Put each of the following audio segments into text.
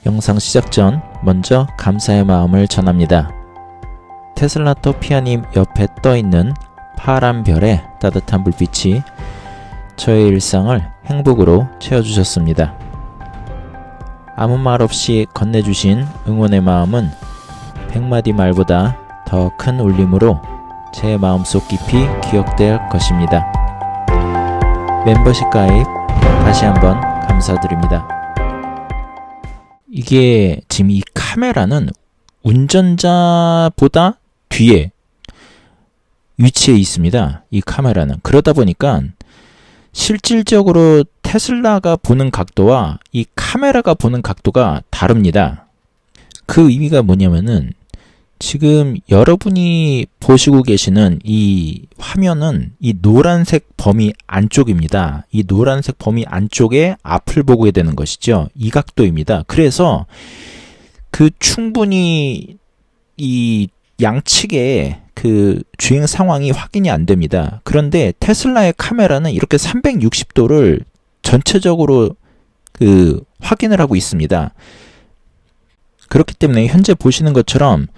영상 시작 전 먼저 감사의 마음을 전합니다. 테슬라 토피아님 옆에 떠있는 파란 별의 따뜻한 불빛이 저의 일상을 행복으로 채워주셨습니다. 아무 말 없이 건네주신 응원의 마음은 100마디 말보다 더 큰 울림으로 제 마음속 깊이 기억될 것입니다. 멤버십 가입 다시 한번 감사드립니다. 이게 지금 이 카메라는 운전자보다 뒤에 위치해 있습니다. 이 카메라는. 그러다 보니까 실질적으로 테슬라가 보는 각도와 이 카메라가 보는 각도가 다릅니다. 그 의미가 뭐냐면은 지금 여러분이 보시고 계시는 이 화면은 이 노란색 범위 안쪽입니다. 이 노란색 범위 안쪽에 앞을 보게 되는 것이죠. 이 각도입니다. 그래서 그 충분히 이 양측의 그 주행 상황이 확인이 안 됩니다. 그런데 테슬라의 카메라는 이렇게 360도를 전체적으로 그 확인을 하고 있습니다. 그렇기 때문에 현재 보시는 것처럼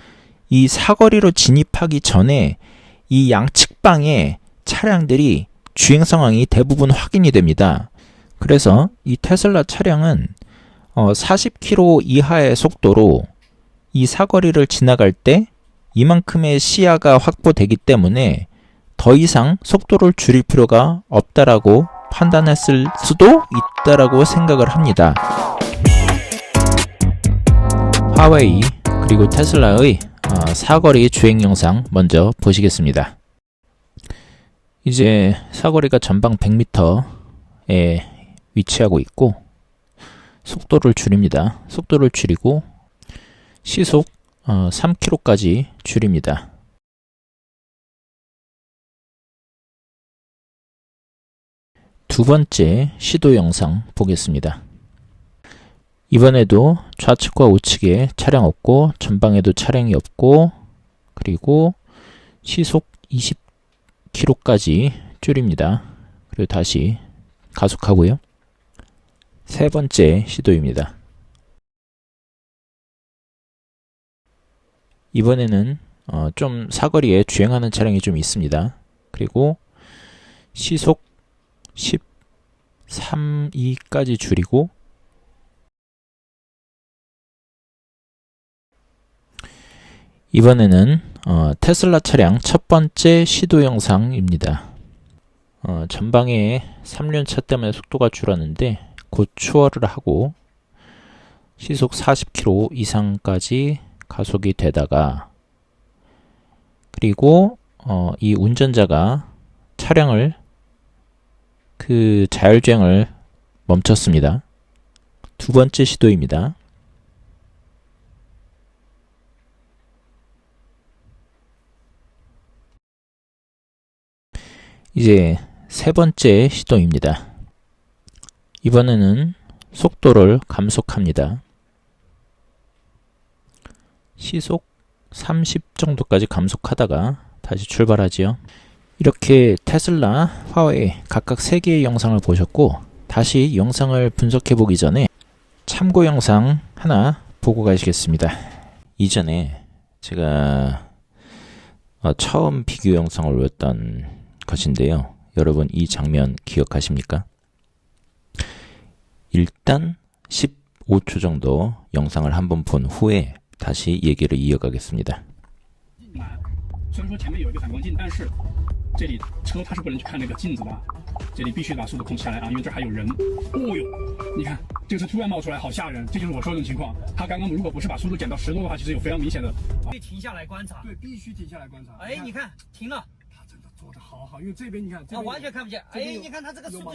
이 사거리로 진입하기 전에 이 양측방의 차량들이 주행 상황이 대부분 확인이 됩니다. 그래서 이 테슬라 차량은 40km 이하의 속도로 이 사거리를 지나갈 때 이만큼의 시야가 확보되기 때문에 더 이상 속도를 줄일 필요가 없다라고 판단했을 수도 있다라고 생각을 합니다. 화웨이 그리고 테슬라의 사거리 주행 영상 먼저 보시겠습니다. 이제 사거리가 전방 100m에 위치하고 있고 속도를 줄입니다. 속도를 줄이고 시속 3km까지 줄입니다. 두 번째 시도 영상 보겠습니다. 이번에도 좌측과 우측에 차량 없고 전방에도 차량이 없고 그리고 시속 20km까지 줄입니다. 그리고 다시 가속하고요. 세 번째 시도입니다. 이번에는 좀 사거리에 주행하는 차량이 좀 있습니다. 그리고 시속 13.2까지 줄이고 이번에는 테슬라 차량 첫 번째 시도 영상입니다. 전방에 3륜차 때문에 속도가 줄었는데 곧 추월을 하고 시속 40km 이상까지 가속이 되다가 그리고 이 운전자가 차량을 그 자율주행을 멈췄습니다. 두 번째 시도입니다. 이제 세 번째 시도입니다. 이번에는 속도를 감속합니다. 시속 30 정도까지 감속하다가 다시 출발하지요. 이렇게 테슬라, 화웨이 각각 3개의 영상을 보셨고 다시 영상을 분석해 보기 전에 참고 영상 하나 보고 가시겠습니다. 이전에 제가 처음 비교 영상을 올렸던 것인데요. 여러분 이 장면 기억하십니까? 일단 15초 정도 영상을 한번 본 후에 다시 얘기를 이어가겠습니다. 虽然说前面有一个反光镜，但是这里车它是不能去看那个镜子的，这里必须把速度控制下来啊，因为这儿还有人。哦哟，你看这个车突然冒出来，好吓人！这就是我说的这种情况。他刚刚如果不是把速度减到10多的话，其实有非常明显的。会停下来观察。对，必须停下来观察。哎，你看停了，他真的做得好好，因为这边你看，完全看不见。哎，你看他这个速度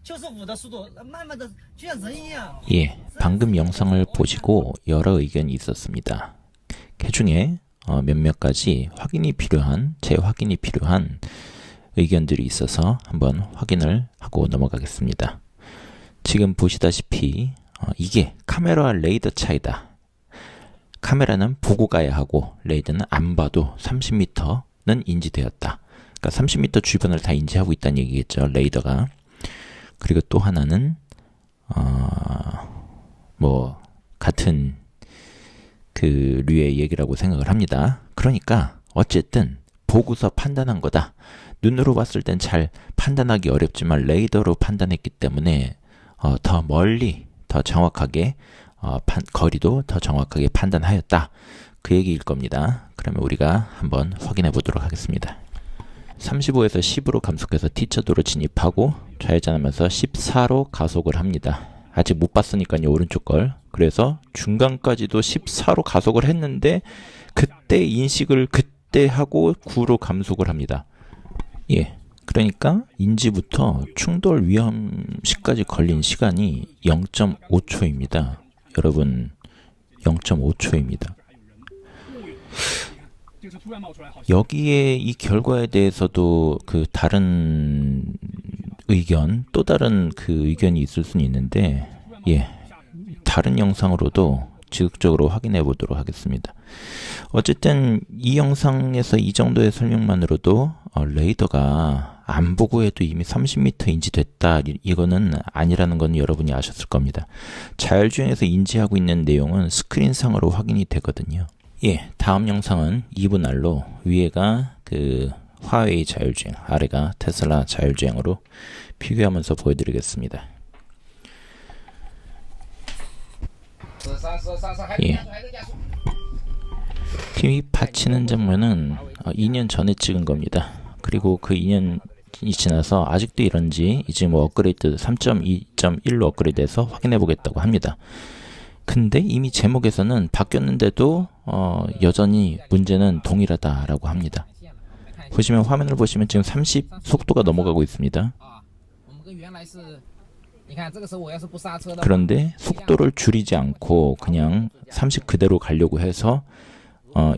就是5的速度，慢慢的就像人一样。 예, 방금 영상을 보시고 여러 의견이 있었습니다. 그 중에 몇몇 가지 확인이 필요한, 재확인이 필요한 의견들이 있어서 한번 확인을 하고 넘어가겠습니다. 지금 보시다시피 이게 카메라와 레이더 차이다. 카메라는 보고 가야 하고 레이더는 안 봐도 30m는 인지되었다. 그러니까 30m 주변을 다 인지하고 있다는 얘기겠죠, 레이더가. 그리고 또 하나는 같은 그 류의 얘기라고 생각을 합니다. 그러니까 어쨌든 보고서 판단한 거다. 눈으로 봤을 땐 잘 판단하기 어렵지만 레이더로 판단했기 때문에 더 멀리 더 정확하게 거리도 더 정확하게 판단하였다. 그 얘기일 겁니다. 그러면 우리가 한번 확인해 보도록 하겠습니다. 35에서 10으로 감속해서 T차도로 진입하고 좌회전하면서 14로 가속을 합니다. 아직 못 봤으니까요, 오른쪽 걸. 그래서 중간까지도 14로 가속을 했는데 그때 인식을 그때 하고 9로 감속을 합니다. 예. 그러니까 인지부터 충돌 위험시까지 걸린 시간이 0.5초입니다. 여러분, 0.5초입니다. 여기에 이 결과에 대해서도 그 다른 의견, 또 다른 그 의견이 있을 수는 있는데, 예, 다른 영상으로도 지속적으로 확인해 보도록 하겠습니다. 어쨌든 이 영상에서 이 정도의 설명만으로도 레이더가 안 보고 해도 이미 30m 인지됐다, 이거는 아니라는 건 여러분이 아셨을 겁니다. 자율주행에서 인지하고 있는 내용은 스크린상으로 확인이 되거든요. 예, 다음 영상은 2분 알로 위에가 그 화웨이 자율주행, 아래가 테슬라 자율주행으로 비교하면서 보여드리겠습니다. 예. 팀이 받치는 장면은 2년 전에 찍은 겁니다. 그리고 그 2년이 지나서 아직도 이런지 이제 뭐 업그레이드 3.2.1로 업그레이드해서 확인해 보겠다고 합니다. 근데 이미 제목에서는 바뀌었는데도 여전히 문제는 동일하다라고 합니다. 보시면 화면을 보시면 지금 30 속도가 넘어가고 있습니다. 그런데 속도를 줄이지 않고 그냥 30 그대로 가려고 해서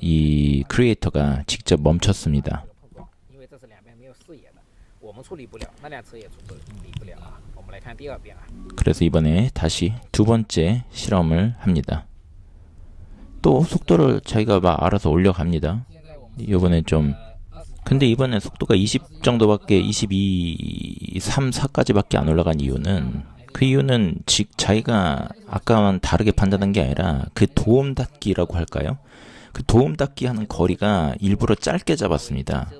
이 크리에이터가 직접 멈췄습니다. 그래서 이번에 다시 두 번째 실험을 합니다. 또 속도를 자기가 막 알아서 올려갑니다. 이번에 좀 근데 이번에 속도가 20 정도밖에 22, 3, 4까지밖에 안 올라간 이유는 그 이유는 자기가 아까와는 다르게 판단한 게 아니라 그 도움 닫기라고 할까요? 그 도움 닫기 하는 거리가 일부러 짧게 잡았습니다.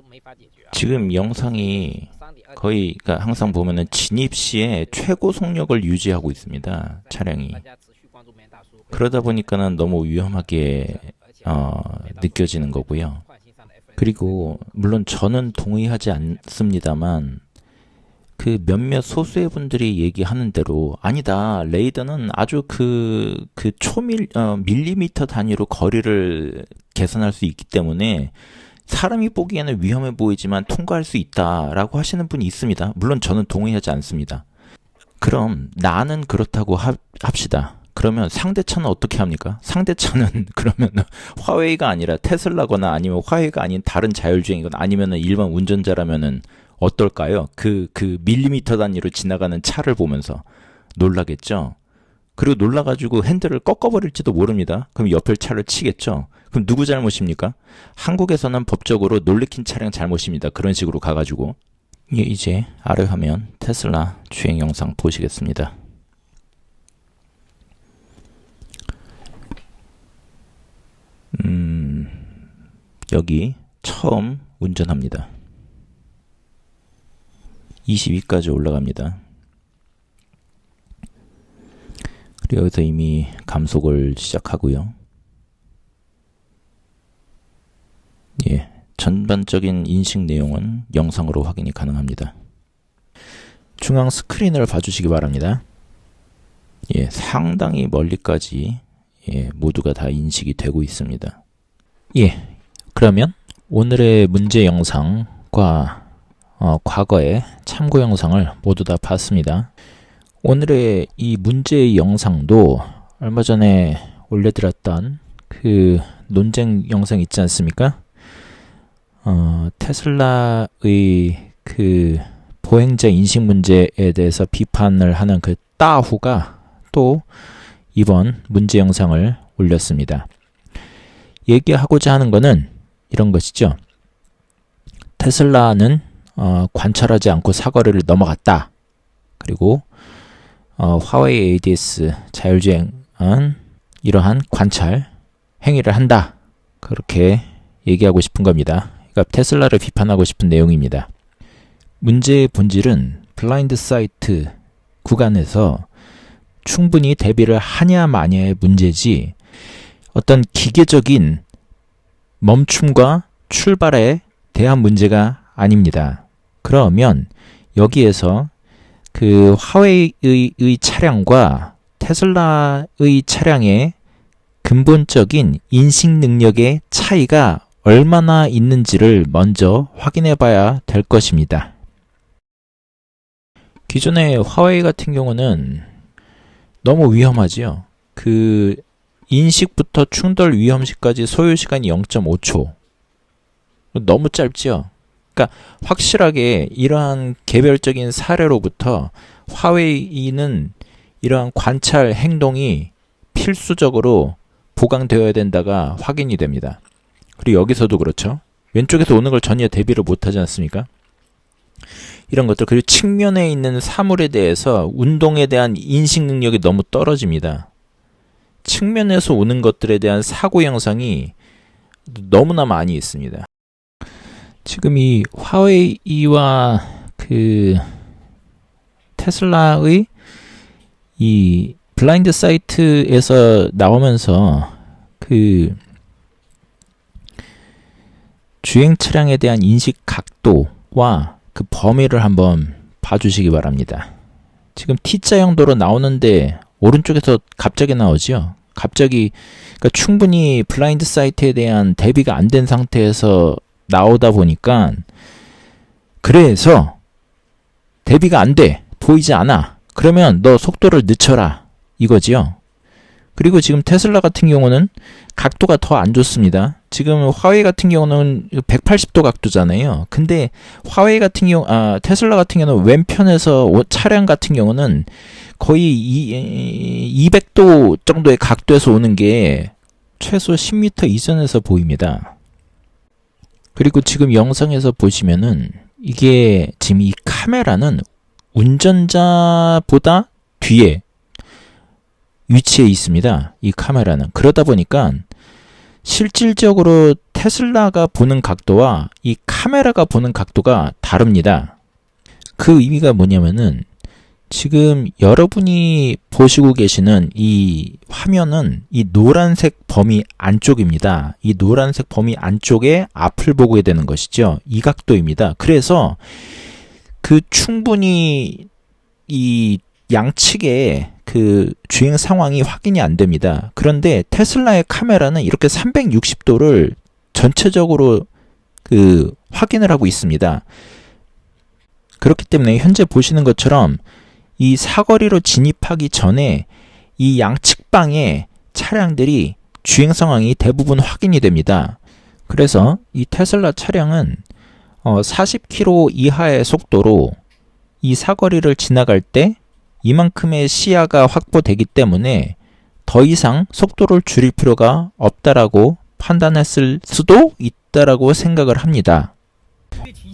지금 영상이 거의 그러니까 항상 보면은 진입 시에 최고 속력을 유지하고 있습니다. 차량이. 그러다 보니까는 너무 위험하게 느껴지는 거고요. 그리고 물론 저는 동의하지 않습니다만 그 몇몇 소수의 분들이 얘기하는 대로 아니다. 레이더는 아주 그 밀리미터 단위로 거리를 계산할 수 있기 때문에 사람이 보기에는 위험해 보이지만 통과할 수 있다라고 하시는 분이 있습니다. 물론 저는 동의하지 않습니다. 그럼 나는 그렇다고 합시다. 그러면 상대차는 어떻게 합니까? 상대차는 그러면 화웨이가 아니라 테슬라거나 아니면 화웨이가 아닌 다른 자율주행이거나 아니면 일반 운전자라면은 어떨까요? 그 밀리미터 단위로 지나가는 차를 보면서 놀라겠죠? 그리고 놀라가지고 핸들을 꺾어버릴지도 모릅니다. 그럼 옆에 차를 치겠죠? 그럼 누구 잘못입니까? 한국에서는 법적으로 놀래킨 차량 잘못입니다. 그런 식으로 가가지고. 예, 이제 아래 화면 테슬라 주행 영상 보시겠습니다. 여기 처음 운전합니다. 22까지 올라갑니다. 그리고 여기서 이미 감속을 시작하고요. 예, 전반적인 인식 내용은 영상으로 확인이 가능합니다. 중앙 스크린을 봐주시기 바랍니다. 예, 상당히 멀리까지 모두가 다 인식이 되고 있습니다. 예, 그러면 오늘의 문제 영상과 과거의 참고 영상을 모두 다 봤습니다. 오늘의 이 문제 영상도 얼마 전에 올려드렸던 그 논쟁 영상 있지 않습니까? 테슬라의 그 보행자 인식 문제에 대해서 비판을 하는 그 따후가 또 이번 문제 영상을 올렸습니다. 얘기하고자 하는 거는 이런 것이죠. 테슬라는 관찰하지 않고 사거리를 넘어갔다. 그리고 화웨이 ADS 자율주행은 이러한 관찰 행위를 한다. 그렇게 얘기하고 싶은 겁니다. 그러니까 테슬라를 비판하고 싶은 내용입니다. 문제의 본질은 블라인드 사이트 구간에서 충분히 대비를 하냐 마냐의 문제지 어떤 기계적인 멈춤과 출발에 대한 문제가 아닙니다. 그러면 여기에서 그 화웨이의 차량과 테슬라의 차량의 근본적인 인식 능력의 차이가 얼마나 있는지를 먼저 확인해 봐야 될 것입니다. 기존의 화웨이 같은 경우는 너무 위험하지요. 그 인식부터 충돌 위험시까지 소요 시간이 0.5초. 너무 짧지요. 그러니까 확실하게 이러한 개별적인 사례로부터 화웨이는 이러한 관찰 행동이 필수적으로 보강되어야 된다가 확인이 됩니다. 그리고 여기서도 그렇죠. 왼쪽에서 오는 걸 전혀 대비를 못하지 않습니까? 이런 것들, 그리고 측면에 있는 사물에 대해서 운동에 대한 인식 능력이 너무 떨어집니다. 측면에서 오는 것들에 대한 사고 형상이 너무나 많이 있습니다. 지금 이 화웨이와 그 테슬라의 이 블라인드 사이트에서 나오면서 그 주행 차량에 대한 인식 각도와 그 범위를 한번 봐주시기 바랍니다. 지금 T자형 도로 나오는데 오른쪽에서 갑자기 나오죠. 갑자기 그러니까 충분히 블라인드 사이트에 대한 대비가 안 된 상태에서 나오다 보니까 그래서 대비가 안 돼. 보이지 않아. 그러면 너 속도를 늦춰라. 이거지요. 그리고 지금 테슬라 같은 경우는 각도가 더 안 좋습니다. 지금 화웨이 같은 경우는 180도 각도잖아요. 근데 화웨이 같은 경우, 테슬라 같은 경우는 왼편에서 차량 같은 경우는 거의 200도 정도의 각도에서 오는 게 최소 10m 이전에서 보입니다. 그리고 지금 영상에서 보시면은 이게 지금 이 카메라는 운전자보다 뒤에 위치해 있습니다. 이 카메라는. 그러다 보니까 실질적으로 테슬라가 보는 각도와 이 카메라가 보는 각도가 다릅니다. 그 의미가 뭐냐면은 지금 여러분이 보시고 계시는 이 화면은 이 노란색 범위 안쪽입니다. 이 노란색 범위 안쪽에 앞을 보게 되는 것이죠. 이 각도입니다. 그래서 그 충분히 이 양측의 그 주행 상황이 확인이 안 됩니다. 그런데 테슬라의 카메라는 이렇게 360도를 전체적으로 그 확인을 하고 있습니다. 그렇기 때문에 현재 보시는 것처럼 이 사거리로 진입하기 전에 이 양측방의 차량들이 주행 상황이 대부분 확인이 됩니다. 그래서 이 테슬라 차량은 40km 이하의 속도로 이 사거리를 지나갈 때 이만큼의 시야가 확보되기 때문에 더 이상 속도를 줄일 필요가 없다라고 판단했을 수도 있다라고 생각을 합니다.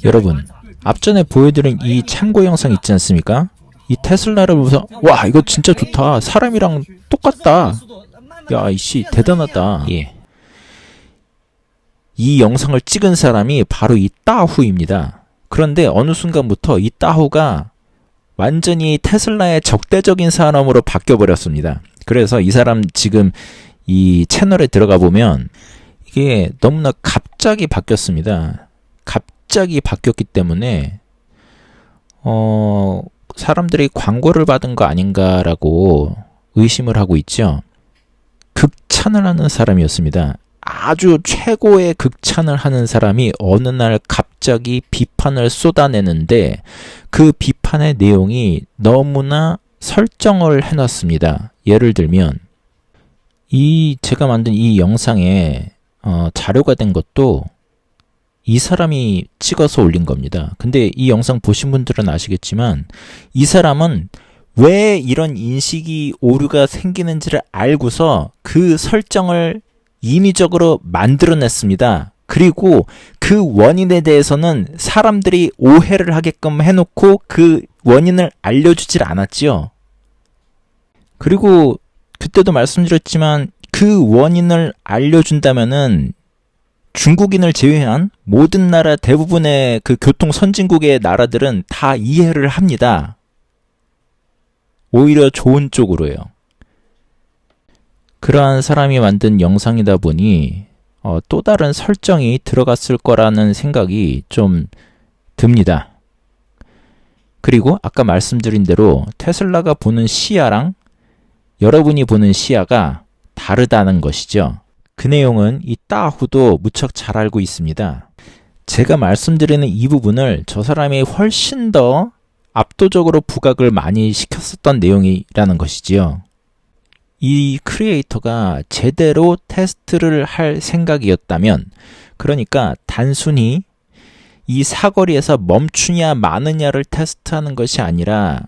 여러분, 앞전에 보여드린 이 참고 영상 있지 않습니까? 이 테슬라를 보면서 와, 이거 진짜 좋다. 사람이랑 똑같다. 야, 이씨 대단하다. 예. 이 영상을 찍은 사람이 바로 이 따후입니다. 그런데 어느 순간부터 이 따후가 완전히 테슬라의 적대적인 사람으로 바뀌어버렸습니다. 그래서 이 사람 지금 이 채널에 들어가 보면 이게 너무나 갑자기 바뀌었습니다. 갑자기 바뀌었기 때문에 사람들이 광고를 받은 거 아닌가라고 의심을 하고 있죠. 극찬을 하는 사람이었습니다. 아주 최고의 극찬을 하는 사람이 어느 날 갑자기 비판을 쏟아내는데 그 비판의 내용이 너무나 설정을 해놨습니다. 예를 들면 제가 만든 이 영상에 자료가 된 것도 이 사람이 찍어서 올린 겁니다. 근데 이 영상 보신 분들은 아시겠지만 이 사람은 왜 이런 인식이 오류가 생기는지를 알고서 그 설정을 임의적으로 만들어냈습니다. 그리고 그 원인에 대해서는 사람들이 오해를 하게끔 해놓고 그 원인을 알려주질 않았지요. 그리고 그때도 말씀드렸지만 그 원인을 알려준다면은 중국인을 제외한 모든 나라 대부분의 그 교통 선진국의 나라들은 다 이해를 합니다. 오히려 좋은 쪽으로요. 그러한 사람이 만든 영상이다 보니 또 다른 설정이 들어갔을 거라는 생각이 좀 듭니다. 그리고 아까 말씀드린 대로 테슬라가 보는 시야랑 여러분이 보는 시야가 다르다는 것이죠. 그 내용은 이 따후도 무척 잘 알고 있습니다. 제가 말씀드리는 이 부분을 저 사람이 훨씬 더 압도적으로 부각을 많이 시켰었던 내용이라는 것이지요. 이 크리에이터가 제대로 테스트를 할 생각이었다면, 그러니까 단순히 이 사거리에서 멈추냐 마느냐를 테스트하는 것이 아니라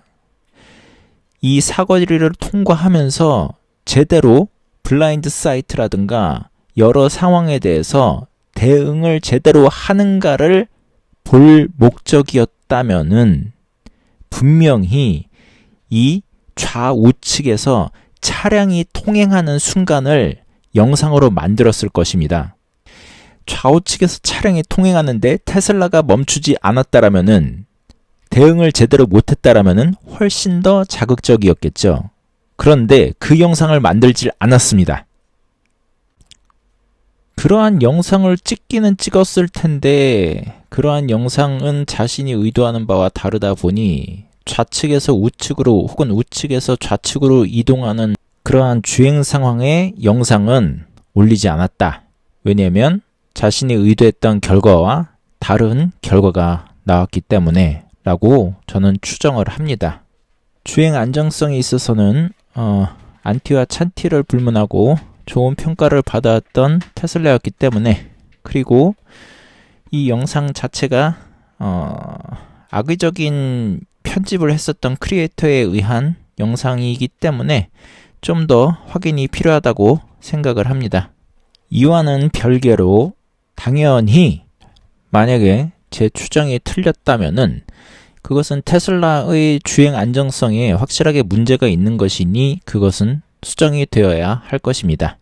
이 사거리를 통과하면서 제대로 블라인드 사이트라든가 여러 상황에 대해서 대응을 제대로 하는가를 볼 목적이었다면은 분명히 이 좌우측에서 차량이 통행하는 순간을 영상으로 만들었을 것입니다. 좌우측에서 차량이 통행하는데 테슬라가 멈추지 않았다라면은 대응을 제대로 못했다라면은 훨씬 더 자극적이었겠죠. 그런데 그 영상을 만들질 않았습니다. 그러한 영상을 찍기는 찍었을 텐데 그러한 영상은 자신이 의도하는 바와 다르다 보니 좌측에서 우측으로 혹은 우측에서 좌측으로 이동하는 그러한 주행 상황의 영상은 올리지 않았다. 왜냐하면 자신이 의도했던 결과와 다른 결과가 나왔기 때문에 라고 저는 추정을 합니다. 주행 안정성에 있어서는 안티와 찬티를 불문하고 좋은 평가를 받았던 테슬라였기 때문에, 그리고 이 영상 자체가 악의적인 편집을 했었던 크리에이터에 의한 영상이기 때문에 좀 더 확인이 필요하다고 생각을 합니다. 이와는 별개로 당연히 만약에 제 추정이 틀렸다면은 그것은 테슬라의 주행 안정성에 확실하게 문제가 있는 것이니 그것은 수정이 되어야 할 것입니다.